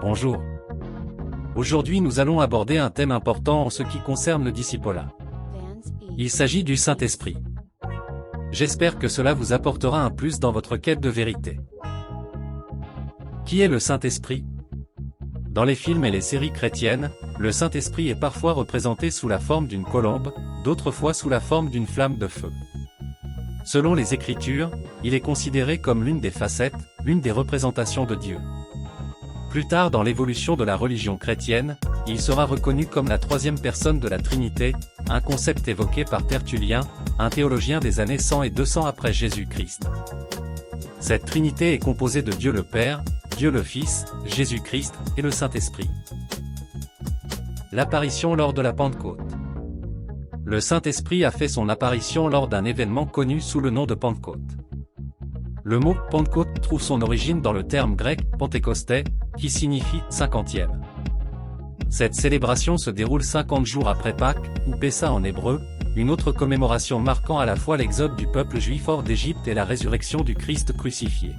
Bonjour. Aujourd'hui nous allons aborder un thème important en ce qui concerne le discipolat. Il s'agit du Saint-Esprit. J'espère que cela vous apportera un plus dans votre quête de vérité. Qui est le Saint-Esprit? Dans les films et les séries chrétiennes, le Saint-Esprit est parfois représenté sous la forme d'une colombe, d'autres fois sous la forme d'une flamme de feu. Selon les Écritures, il est considéré comme l'une des facettes, l'une des représentations de Dieu. Plus tard dans l'évolution de la religion chrétienne, il sera reconnu comme la troisième personne de la Trinité, un concept évoqué par Tertullien, un théologien des années 100 et 200 après Jésus-Christ. Cette Trinité est composée de Dieu le Père, Dieu le Fils, Jésus-Christ et le Saint-Esprit. L'apparition lors de la Pentecôte. Le Saint-Esprit a fait son apparition lors d'un événement connu sous le nom de Pentecôte. Le mot « Pentecôte » trouve son origine dans le terme grec « Pentecosté », qui signifie « cinquantième ». Cette célébration se déroule 50 jours après Pâques, ou Pessa en hébreu, une autre commémoration marquant à la fois l'exode du peuple juif hors d'Égypte et la résurrection du Christ crucifié.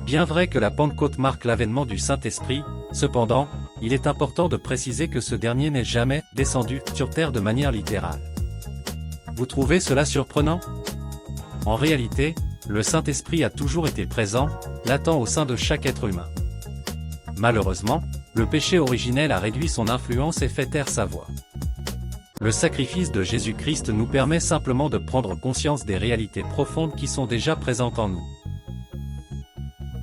Bien vrai que la Pentecôte marque l'avènement du Saint-Esprit, cependant, il est important de préciser que ce dernier n'est jamais descendu sur terre de manière littérale. Vous trouvez cela surprenant? En réalité, le Saint-Esprit a toujours été présent, latent au sein de chaque être humain. Malheureusement, le péché originel a réduit son influence et fait taire sa voix. Le sacrifice de Jésus-Christ nous permet simplement de prendre conscience des réalités profondes qui sont déjà présentes en nous.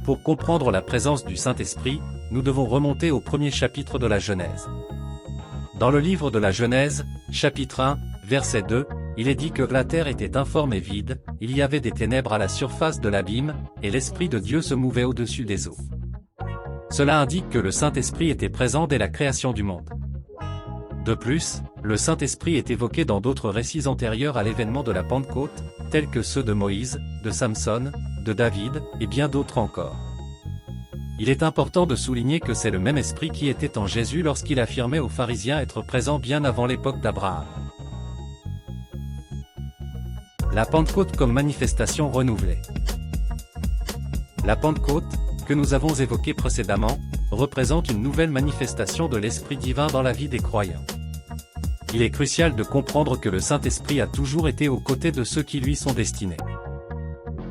Pour comprendre la présence du Saint-Esprit, nous devons remonter au premier chapitre de la Genèse. Dans le livre de la Genèse, chapitre 1, verset 2, il est dit que la terre était informe et vide, il y avait des ténèbres à la surface de l'abîme, et l'Esprit de Dieu se mouvait au-dessus des eaux. Cela indique que le Saint-Esprit était présent dès la création du monde. De plus, le Saint-Esprit est évoqué dans d'autres récits antérieurs à l'événement de la Pentecôte, tels que ceux de Moïse, de Samson, de David, et bien d'autres encore. Il est important de souligner que c'est le même Esprit qui était en Jésus lorsqu'il affirmait aux pharisiens être présent bien avant l'époque d'Abraham. La Pentecôte comme manifestation renouvelée. La Pentecôte, que nous avons évoquée précédemment, représente une nouvelle manifestation de l'Esprit divin dans la vie des croyants. Il est crucial de comprendre que le Saint-Esprit a toujours été aux côtés de ceux qui lui sont destinés.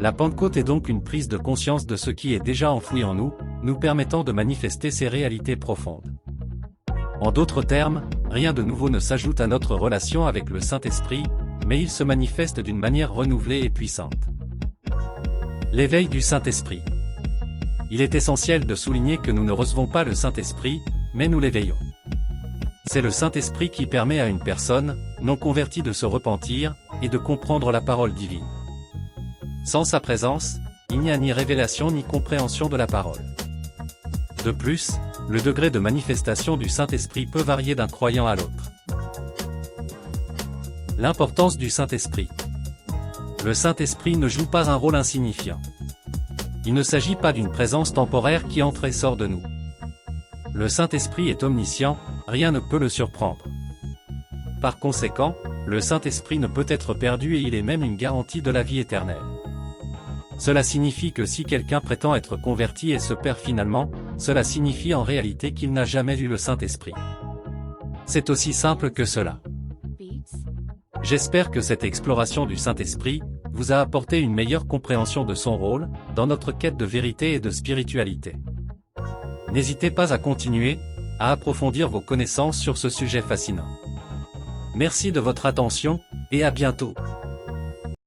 La Pentecôte est donc une prise de conscience de ce qui est déjà enfoui en nous, nous permettant de manifester ces réalités profondes. En d'autres termes, rien de nouveau ne s'ajoute à notre relation avec le Saint-Esprit, mais il se manifeste d'une manière renouvelée et puissante. L'éveil du Saint-Esprit. Il est essentiel de souligner que nous ne recevons pas le Saint-Esprit, mais nous l'éveillons. C'est le Saint-Esprit qui permet à une personne, non convertie de se repentir, et de comprendre la parole divine. Sans sa présence, il n'y a ni révélation ni compréhension de la parole. De plus, le degré de manifestation du Saint-Esprit peut varier d'un croyant à l'autre. L'importance du Saint-Esprit. Le Saint-Esprit ne joue pas un rôle insignifiant. Il ne s'agit pas d'une présence temporaire qui entre et sort de nous. Le Saint-Esprit est omniscient, rien ne peut le surprendre. Par conséquent, le Saint-Esprit ne peut être perdu et il est même une garantie de la vie éternelle. Cela signifie que si quelqu'un prétend être converti et se perd finalement, cela signifie en réalité qu'il n'a jamais eu le Saint-Esprit. C'est aussi simple que cela. J'espère que cette exploration du Saint-Esprit vous a apporté une meilleure compréhension de son rôle dans notre quête de vérité et de spiritualité. N'hésitez pas à continuer à approfondir vos connaissances sur ce sujet fascinant. Merci de votre attention, et à bientôt.